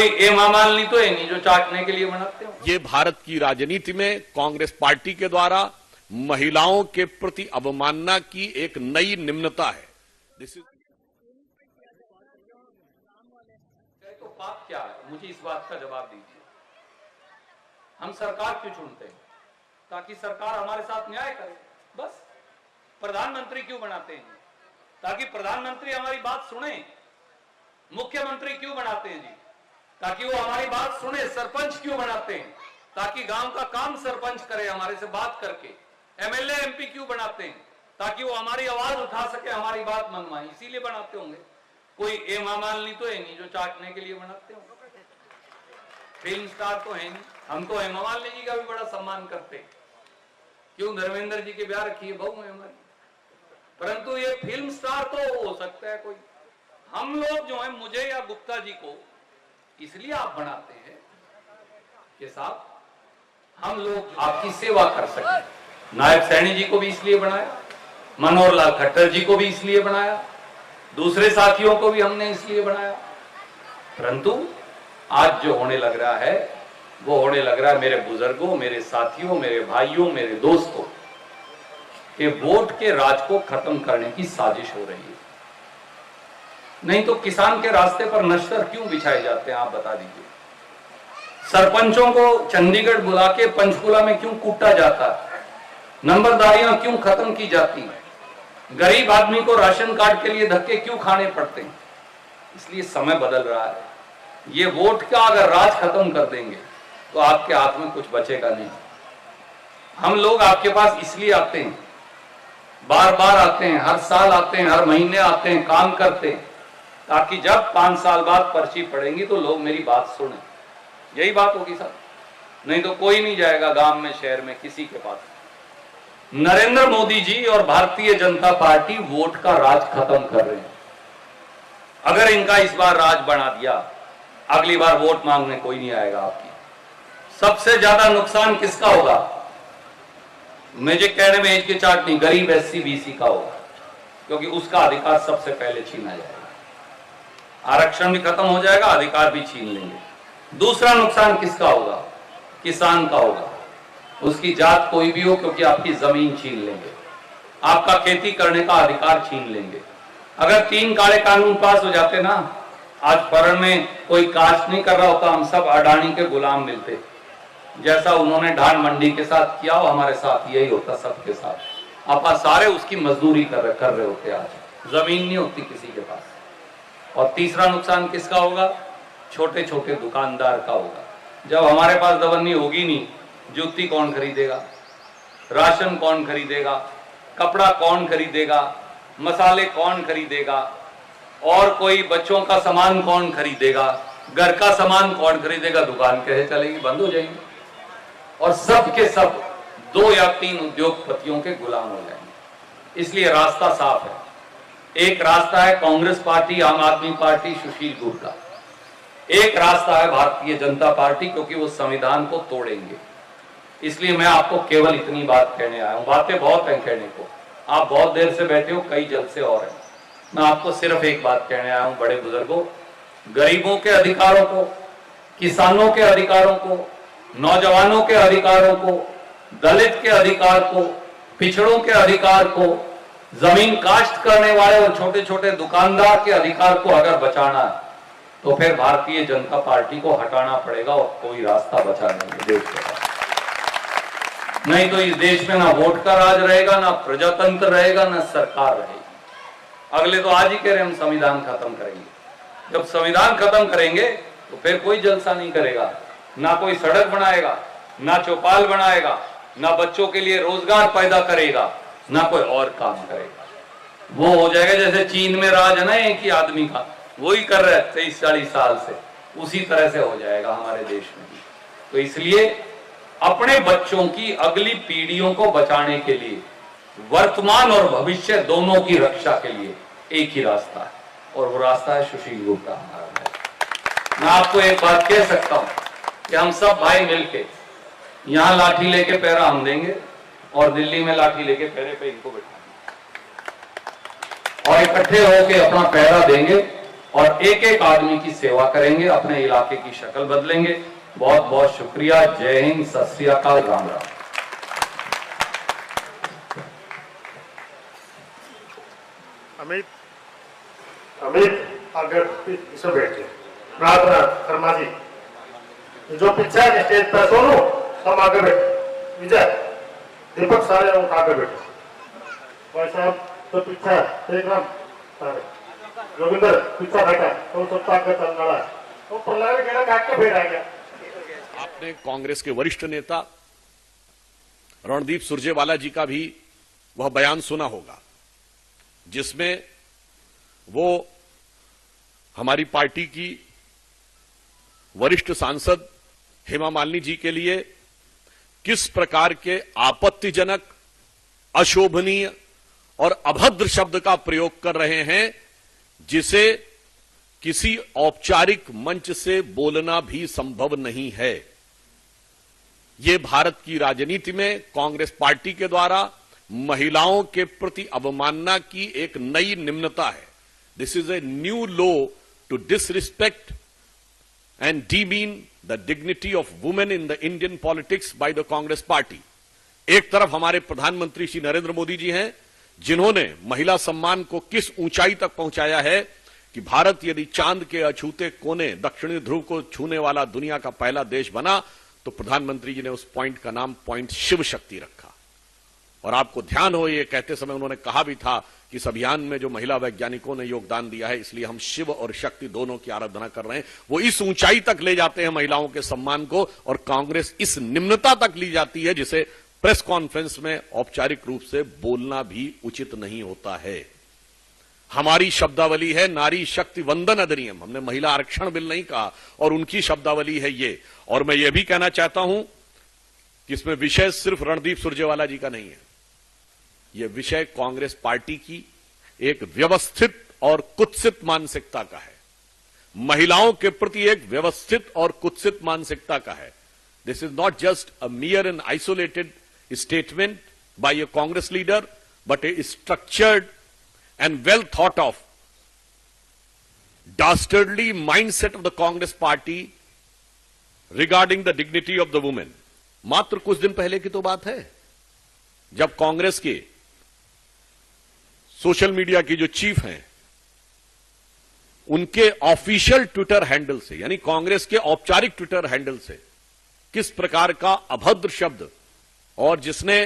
कोई एमामालनी तो है नहीं जो चाटने के लिए बनाते हो। ये भारत की राजनीति में कांग्रेस पार्टी के द्वारा महिलाओं के प्रति अवमानना की एक नई निम्नता है। तो पाप क्या है, मुझे इस बात का जवाब दीजिए। हम सरकार क्यों चुनते हैं? ताकि सरकार हमारे साथ न्याय करे, बस। प्रधानमंत्री क्यों बनाते हैं? ताकि प्रधानमंत्री हमारी बात सुने। मुख्यमंत्री क्यों बनाते हैं जी? ताकि वो हमारी बात सुने। सरपंच क्यों बनाते हैं? ताकि गांव का काम सरपंच करे हमारे से बात करके। एमएलए एमपी क्यों बनाते हैं? ताकि वो हमारी आवाज उठा सके, हमारी बात मनवाए, इसीलिए बनाते होंगे। कोई एमामालनी तो है नहीं जो चाटने के लिए बनाते होंगे। फिल्म स्टार तो है नहीं। हम तो हेमा मालिनी जी का भी बड़ा सम्मान करते हैं। क्यों? धर्मेंद्र जी के ब्याह रखी है, बहू है हमारी। परंतु ये फिल्म स्टार तो हो सकता है कोई। हम लोग जो है, मुझे या गुप्ता जी को इसलिए आप बनाते हैं कि साहब हम लोग आपकी सेवा कर सके। नायब सैनी जी को भी इसलिए बनाया, मनोहर लाल खट्टर जी को भी इसलिए बनाया, दूसरे साथियों को भी हमने इसलिए बनाया। परंतु आज जो होने लग रहा है वो होने लग रहा है मेरे बुजुर्गों, मेरे साथियों, मेरे भाइयों, मेरे दोस्तों के वोट के राज को खत्म करने की साजिश हो रही है। नहीं तो किसान के रास्ते पर नश्तर क्यों बिछाए जाते हैं, आप बता दीजिए। सरपंचों को चंडीगढ़ बुला के पंचकुला में क्यों कूटा जाता है? नंबरदारियां क्यों खत्म की जाती हैं? गरीब आदमी को राशन कार्ड के लिए धक्के क्यों खाने पड़ते हैं? इसलिए समय बदल रहा है। ये वोट का अगर राज खत्म कर देंगे तो आपके हाथ में कुछ बचेगा नहीं। हम लोग आपके पास इसलिए आते हैं, बार बार आते हैं, हर साल आते हैं, हर महीने आते हैं, काम करते हैं, ताकि जब 5 साल बाद पर्ची पड़ेंगी तो लोग मेरी बात सुने। यही बात होगी सर। नहीं तो कोई नहीं जाएगा गांव में, शहर में, किसी के पास। नरेंद्र मोदी जी और भारतीय जनता पार्टी वोट का राज खत्म कर रहे हैं। अगर इनका इस बार राज बना दिया, अगली बार वोट मांगने कोई नहीं आएगा आपकी। सबसे ज्यादा नुकसान किसका होगा? मुझे कहने में एज के चार्ट नहीं, गरीब एससी बीसी का होगा, क्योंकि उसका अधिकार सबसे पहले छीना जाएगा। आरक्षण भी खत्म हो जाएगा, अधिकार भी छीन लेंगे। दूसरा नुकसान किसका होगा? किसान का होगा। उसकी जात कोई भी हो, क्योंकि आपकी जमीन छीन लेंगे, आपका खेती करने का अधिकार छीन लेंगे। अगर 3 काले कानून पास हो जाते ना, आज फरण में कोई कास्ट नहीं कर रहा होता, हम सब अडानी के गुलाम मिलते। जैसा उन्होंने धान मंडी के साथ किया, हमारे साथ यही होता, सबके साथ। आप सारे उसकी मजदूरी कर रहे होते। आज जमीन नहीं होती किसी के पास। और तीसरा नुकसान किसका होगा? छोटे छोटे दुकानदार का होगा। जब हमारे पास दवन्नी होगी नहीं, जूती कौन खरीदेगा? राशन कौन खरीदेगा? कपड़ा कौन खरीदेगा? मसाले कौन खरीदेगा? और कोई बच्चों का सामान कौन खरीदेगा? घर का सामान कौन खरीदेगा? दुकान कैसे चलेगी? बंद हो जाएंगे। और सब के सब 2 या 3 उद्योगपतियों के गुलाम हो जाएंगे। इसलिए रास्ता साफ है। एक रास्ता है कांग्रेस पार्टी, आम आदमी पार्टी, सुशील गुट का। एक रास्ता है भारतीय जनता पार्टी, क्योंकि वो संविधान को तोड़ेंगे। इसलिए मैं आपको केवल इतनी बात कहने आया हूं। बातें बहुत हैं कहने को, आप बहुत देर से बैठे हो, कई जलसे और हैं। मैं आपको सिर्फ एक बात कहने आया हूं, बड़े बुजुर्गों, गरीबों के अधिकारों को, किसानों के अधिकारों को, नौजवानों के अधिकारों को, दलित के अधिकार को, पिछड़ों के अधिकार को, जमीन काश्त करने वाले और छोटे छोटे दुकानदार के अधिकार को अगर बचाना है तो फिर भारतीय जनता पार्टी को हटाना पड़ेगा, और कोई रास्ता बचा नहीं देश के पास। नहीं तो इस देश में ना वोट का राज रहेगा, ना प्रजातंत्र रहेगा, ना सरकार रहेगी। अगले तो आज ही कह रहे हम संविधान खत्म करेंगे। जब संविधान खत्म करेंगे तो फिर कोई जलसा नहीं करेगा, ना कोई सड़क बनाएगा, ना चौपाल बनाएगा, ना बच्चों के लिए रोजगार पैदा करेगा, ना कोई और काम करेगा। वो हो जाएगा जैसे चीन में राज है ना एक ही आदमी का, वही कर रहे 23-40 साल से, उसी तरह से हो जाएगा हमारे देश में भी। तो इसलिए अपने बच्चों की अगली पीढ़ियों को बचाने के लिए, वर्तमान और भविष्य दोनों की रक्षा के लिए एक ही रास्ता है, और वो रास्ता है सुशील गुट का हमारा। मैं आपको एक बात कह सकता हूं कि हम सब भाई मिलके यहां लाठी लेके पैरा हम देंगे, और दिल्ली में लाठी लेके पैरे पे इनको बैठाएंगे, और इकट्ठे होके अपना पैरा देंगे, और एक एक आदमी की सेवा करेंगे, अपने इलाके की शक्ल बदलेंगे। बहुत बहुत शुक्रिया। जय हिंद, सत श्री अकाल, राम राम। अमित अगर इसमें बैठे प्रार्थना शर्मा जी जो पीछे है स्टेज पर, सोनू सब आगे बैठे, विजय दीपक सारे उठ आगे बैठे, भाई साहब तो पीछे टेलीग्राम सारे जोगिंदर पीछे बैठा तो सब आगे चल रहा है तो प्रहलाद गेड़ा काट के बैठ आ गया। आपने कांग्रेस के वरिष्ठ नेता रणदीप सुरजेवाला जी का भी वह बयान सुना होगा, जिसमें वो हमारी पार्टी की वरिष्ठ सांसद हेमा मालिनी जी के लिए किस प्रकार के आपत्तिजनक, अशोभनीय और अभद्र शब्द का प्रयोग कर रहे हैं, जिसे किसी औपचारिक मंच से बोलना भी संभव नहीं है। ये भारत की राजनीति में कांग्रेस पार्टी के द्वारा महिलाओं के प्रति अवमानना की एक नई निम्नता है। This is a new low to disrespect and demean the dignity of women in the Indian politics by the Congress party। एक तरफ हमारे प्रधानमंत्री श्री नरेंद्र मोदी जी हैं, जिन्होंने महिला सम्मान को किस ऊंचाई तक पहुंचाया है कि भारत यदि चांद के अछूते कोने दक्षिणी ध्रुव को छूने वाला दुनिया का पहला देश बना, तो प्रधानमंत्री जी ने उस पॉइंट का नाम पॉइंट शिव शक्ति रखा। और आपको ध्यान हो, ये कहते समय उन्होंने कहा भी था कि इस अभियान में जो महिला वैज्ञानिकों ने योगदान दिया है, इसलिए हम शिव और शक्ति दोनों की आराधना कर रहे हैं। वो इस ऊंचाई तक ले जाते हैं महिलाओं के सम्मान को, और कांग्रेस इस निम्नता तक ली जाती है जिसे प्रेस कॉन्फ्रेंस में औपचारिक रूप से बोलना भी उचित नहीं होता है। हमारी शब्दावली है नारी शक्ति वंदन अधिनियम, हमने महिला आरक्षण बिल नहीं कहा, और उनकी शब्दावली है ये। और मैं ये भी कहना चाहता हूं कि इसमें विषय सिर्फ रणदीप सुरजेवाला जी का नहीं है, यह विषय कांग्रेस पार्टी की एक व्यवस्थित और कुत्सित मानसिकता का है, महिलाओं के प्रति एक व्यवस्थित और कुत्सित मानसिकता का है। This is not just a मियर and isolated statement by a Congress leader, but A structured and well thought of dastardly mindset of the Congress party regarding the dignity of the woman। मात्र कुछ दिन पहले की तो बात है, जब कांग्रेस के सोशल मीडिया की जो चीफ हैं, उनके ऑफिशियल ट्विटर हैंडल से, यानी कांग्रेस के औपचारिक ट्विटर हैंडल से किस प्रकार का अभद्र शब्द, और जिसने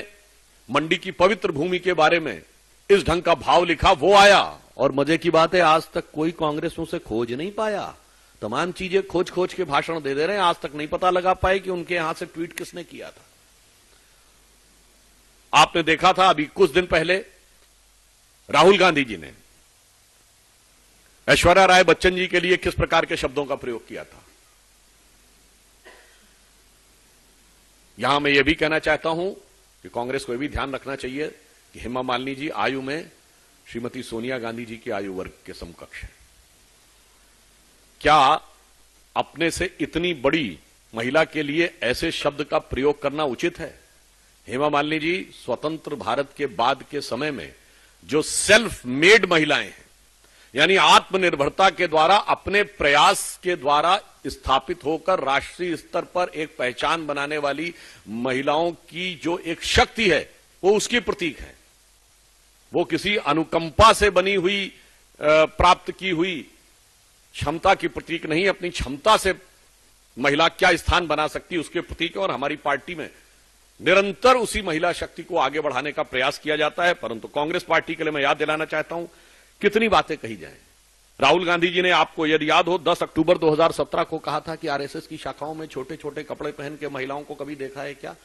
मंडी की पवित्र भूमि के बारे में इस ढंग का भाव लिखा, वो आया। और मजे की बात है, आज तक कोई कांग्रेस उसे खोज नहीं पाया। तमाम चीजें खोज खोज के भाषण दे रहे हैं, आज तक नहीं पता लगा पाए कि उनके यहां से ट्वीट किसने किया था। आपने देखा था अभी कुछ दिन पहले राहुल गांधी जी ने ऐश्वर्या राय बच्चन जी के लिए किस प्रकार के शब्दों का प्रयोग किया था। यहां मैं यह भी कहना चाहता हूं कि कांग्रेस को यह भी ध्यान रखना चाहिए कि हेमा मालिनी जी आयु में श्रीमती सोनिया गांधी जी के आयु वर्ग के समकक्ष है। क्या अपने से इतनी बड़ी महिला के लिए ऐसे शब्द का प्रयोग करना उचित है? हेमा मालिनी जी स्वतंत्र भारत के बाद के समय में जो सेल्फ मेड महिलाएं हैं, यानी आत्मनिर्भरता के द्वारा, अपने प्रयास के द्वारा स्थापित होकर राष्ट्रीय स्तर पर एक पहचान बनाने वाली महिलाओं की जो एक शक्ति है, वो उसकी प्रतीक है। वो किसी अनुकंपा से बनी हुई, प्राप्त की हुई क्षमता की प्रतीक नहीं, अपनी क्षमता से महिला क्या स्थान बना सकती है उसके प्रतीक है। और हमारी पार्टी में निरंतर उसी महिला शक्ति को आगे बढ़ाने का प्रयास किया जाता है। परंतु कांग्रेस पार्टी के लिए मैं याद दिलाना चाहता हूं, कितनी बातें कही जाएं। राहुल गांधी जी ने, आपको यदि याद हो, 10 अक्टूबर 2017 को कहा था कि आरएसएस की शाखाओं में छोटे छोटे कपड़े पहन के महिलाओं को कभी देखा है क्या?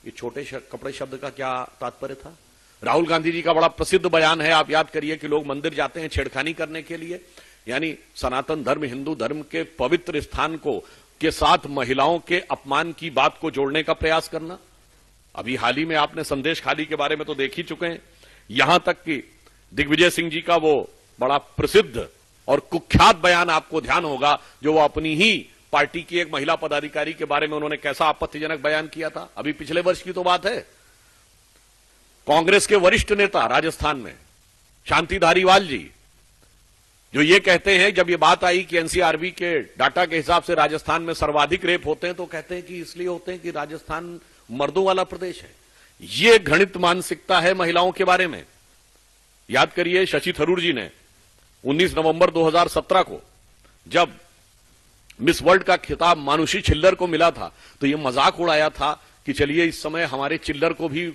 ये छोटे कपड़े शब्द का क्या तात्पर्य था? राहुल गांधी जी का बड़ा प्रसिद्ध बयान है, आप याद करिए, कि लोग मंदिर जाते हैं छेड़खानी करने के लिए, यानी सनातन धर्म, हिंदू धर्म के पवित्र स्थान को के साथ महिलाओं के अपमान की बात को जोड़ने का प्रयास करना। अभी हाल ही में आपने संदेश खाली के बारे में तो देख ही चुके हैं। यहां तक कि दिग्विजय सिंह जी का वो बड़ा प्रसिद्ध और कुख्यात बयान आपको ध्यान होगा, जो वो अपनी ही पार्टी की एक महिला पदाधिकारी के बारे में उन्होंने कैसा आपत्तिजनक बयान किया था। अभी पिछले वर्ष की तो बात है। कांग्रेस के वरिष्ठ नेता राजस्थान में शांति धारीवाल जी जो ये कहते हैं, जब ये बात आई कि एनसीआरबी के डाटा के हिसाब से राजस्थान में सर्वाधिक रेप होते हैं, तो कहते हैं कि इसलिए होते हैं कि राजस्थान मर्दों वाला प्रदेश है। ये घृणित मानसिकता है महिलाओं के बारे में। याद करिए, शशि थरूर जी ने 19 नवंबर 2017 को जब मिस वर्ल्ड का खिताब मानुषी छिल्लर को मिला था, तो यह मजाक उड़ाया था कि चलिए इस समय हमारे चिल्लर को भी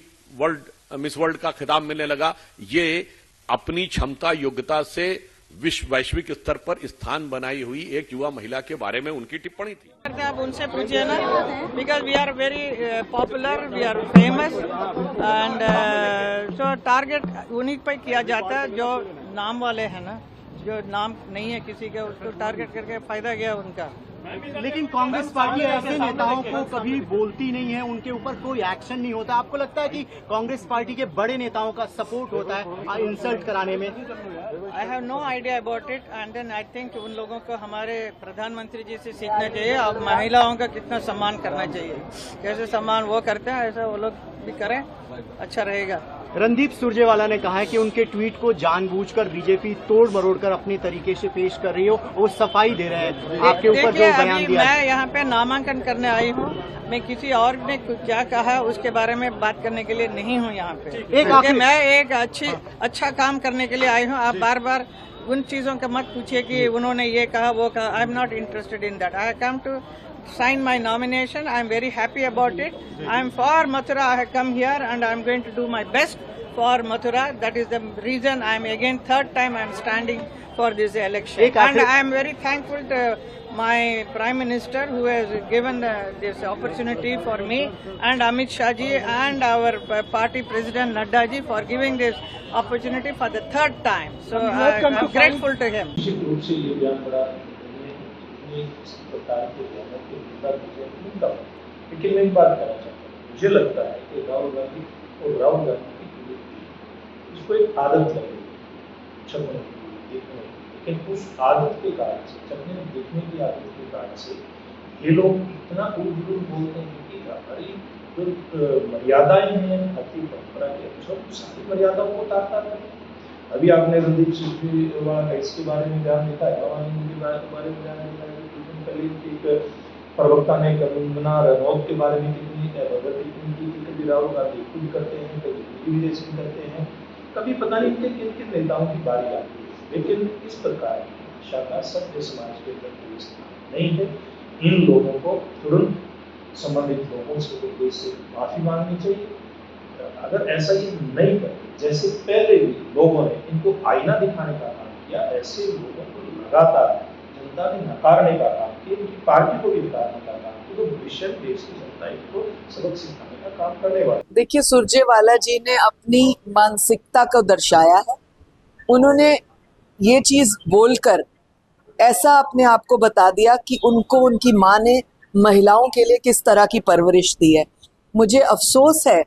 मिस वर्ल्ड का खिताब मिलने लगा। ये अपनी क्षमता योग्यता से वैश्विक स्तर पर स्थान बनाई हुई एक युवा महिला के बारे में उनकी टिप्पणी थी। आप उनसे पूछिए ना, because we are very popular, we are famous and so target उन्हीं पर किया जाता है जो नाम वाले हैं ना, जो नाम नहीं है किसी के, उसको टारगेट करके फायदा गया उनका। लेकिन कांग्रेस पार्टी ऐसे नेताओं को कभी बोलती नहीं है, उनके ऊपर कोई एक्शन नहीं होता। आपको लगता है कि कांग्रेस पार्टी के बड़े नेताओं का सपोर्ट होता है इंसल्ट कराने में? I have no idea about it and then I think उन लोगों को हमारे प्रधानमंत्री जी से सीखना चाहिए और महिलाओं का कितना सम्मान करना चाहिए। कैसे सम्मान वो करते हैं, ऐसा वो लोग भी करें, अच्छा रहेगा। रणदीप सुरजेवाला ने कहा है कि उनके ट्वीट को जानबूझकर बीजेपी तोड़ मरोड़ कर अपनी तरीके से पेश कर रही हो, वो सफाई दे रहे हैं आपके ऊपर जो बयान दिया। मैं यहाँ पे नामांकन करने आई हूँ, मैं किसी और ने क्या कहा उसके बारे में बात करने के लिए नहीं हूँ यहाँ पे। मैं एक अच्छा काम करने के लिए आई हूँ। आप बार बार उन चीजों का मत पूछिए कि उन्होंने ये कहा वो कहा। I am not interested in that. I come to sign my nomination. I am very happy about it. I am for Mathura. I have come here and I am going to do my best for Mathura. That is the reason I am again third time I am standing for this election. And I am very thankful to my Prime Minister who has given this opportunity for me, and Amit Shah ji and our party President Nadda ji for giving this opportunity for the third time. So I am grateful to him. लेकिन मैं एक बात कहना चाहता हूँ, मुझे लगता है कि राहुल गांधी की पीढ़ी उसको एक आदत लग गई छपने की, देखने की। लेकिन उस आदत के कारण से, छपने देखने की आदत के कारण से ये लोग इतना उड़ बोलते हैं कि हमारी जो मर्यादाएं हैं, भारतीय परंपरा के अनुसार सारी मर्यादाओं को ताकता है। अभी आपने रणदीप सुरजेवाला इसके बारे में बयान लिखा है, के बारे में बयान लिखा है। पहले एक प्रवक्ता ने वंदना रनौत के बारे में कितनी टिप्पणी की थी। कभी राहुल गांधी खुद करते हैं, कभी दिग्विजय सिंह करते हैं, कभी पता नहीं किन किन नेताओं की बारी आती है। लेकिन इस प्रकार की भाषा का सभ्य समाज के अंदर कोई स्थान नहीं है। इन लोगों को तुरंत संबंधित लोगों से माफी मांगनी चाहिए। अगर ऐसा ये नहीं करते, जैसे पहले भी लोगों ने इनको आईना दिखाने का काम किया, ऐसे लोगों को लगातार जनता ने नकारने का काम किया, उनकी पार्टी को भी नकारने का काम किया, तो भविष्य में देश की जनता इनको सबक सिखाने का काम करने वाली। देखिए, सुरजेवाला जी ने अपनी मानसिकता को दर्शाया है। उन्होंने ये चीज बोलकर ऐसा अपने आप को बता दिया कि उनको उनकी माँ ने महिलाओं के लिए किस तरह की परवरिश दी है। मुझे अफसोस है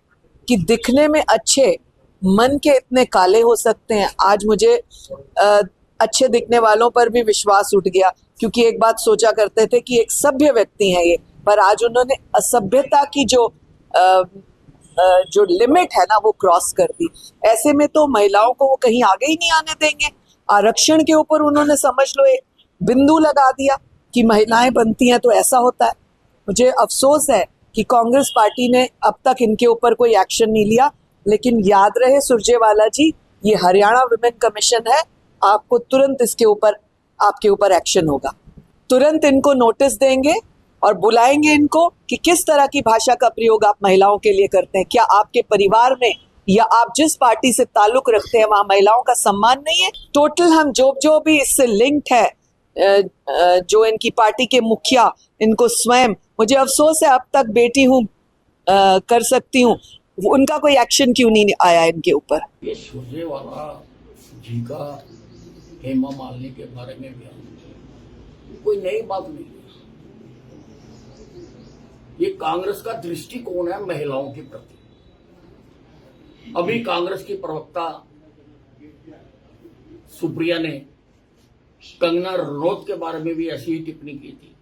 कि दिखने में अच्छे, मन के इतने काले हो सकते हैं। आज मुझे अच्छे दिखने वालों पर भी विश्वास उठ गया, क्योंकि एक बात सोचा करते थे कि एक सभ्य व्यक्ति है ये, पर आज उन्होंने असभ्यता की जो लिमिट है ना, वो क्रॉस कर दी। ऐसे में तो महिलाओं को वो कहीं आगे ही नहीं आने देंगे। आरक्षण के ऊपर उन्होंने समझ लो एक बिंदु लगा दिया कि महिलाएं बनती हैं तो ऐसा होता है। मुझे अफसोस है कि कांग्रेस पार्टी ने अब तक इनके ऊपर कोई एक्शन नहीं लिया। लेकिन याद रहे सुरजेवाला जी, ये हरियाणा वुमेन कमीशन है, आपको तुरंत इसके ऊपर आपके ऊपर एक्शन होगा। तुरंत इनको नोटिस देंगे और बुलाएंगे इनको कि किस तरह की भाषा का प्रयोग आप महिलाओं के लिए करते हैं। क्या आपके परिवार में या आप जिस पार्टी से ताल्लुक रखते हैं वहां महिलाओं का सम्मान नहीं है? टोटल हम जो भी इससे लिंक्ड है, जो इनकी पार्टी के मुखिया, इनको स्वयं, मुझे अफसोस है अब तक बेटी हूं कर सकती हूं, उनका कोई एक्शन क्यों नहीं आया इनके ऊपर? ये सुरजेवाला जी का हेमा मालिनी के बारे में बयान कोई नई बात नहीं है। ये कांग्रेस का दृष्टिकोण है महिलाओं के प्रति। अभी कांग्रेस की प्रवक्ता सुप्रिया ने कंगना रनौत के बारे में भी ऐसी ही टिप्पणी की थी,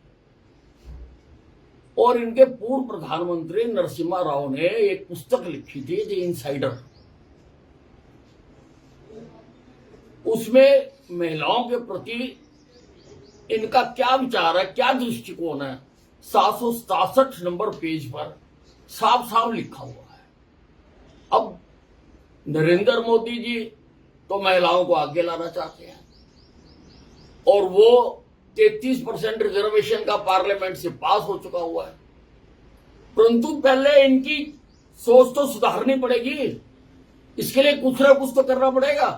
और इनके पूर्व प्रधानमंत्री नरसिम्हा राव ने एक पुस्तक लिखी थी द इनसाइडर। उसमें महिलाओं के प्रति इनका क्या विचार है, क्या दृष्टिकोण है, 767 नंबर पेज पर साफ साफ लिखा हुआ है। अब नरेंद्र मोदी जी तो महिलाओं को आगे लाना चाहते हैं और वो 33% रिजर्वेशन का पार्लियामेंट से पास हो चुका हुआ है, परंतु पहले इनकी सोच तो सुधारनी पड़ेगी। इसके लिए कुछ ना कुछ तो करना पड़ेगा।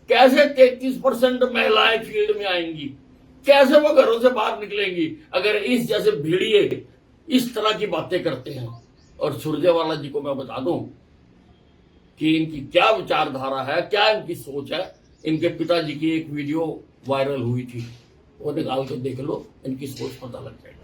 कैसे 33% महिलाएं फील्ड में आएंगी, कैसे वो घरों से बाहर निकलेंगी अगर इस जैसे भेड़िए इस तरह की बातें करते हैं। और सुरजेवाला जी को मैं बता दूं कि इनकी क्या विचारधारा है, क्या इनकी सोच है। इनके पिताजी की एक वीडियो वायरल हुई थी, वो निकाल के देख लो, इनकी सोच पता लग जाएगी।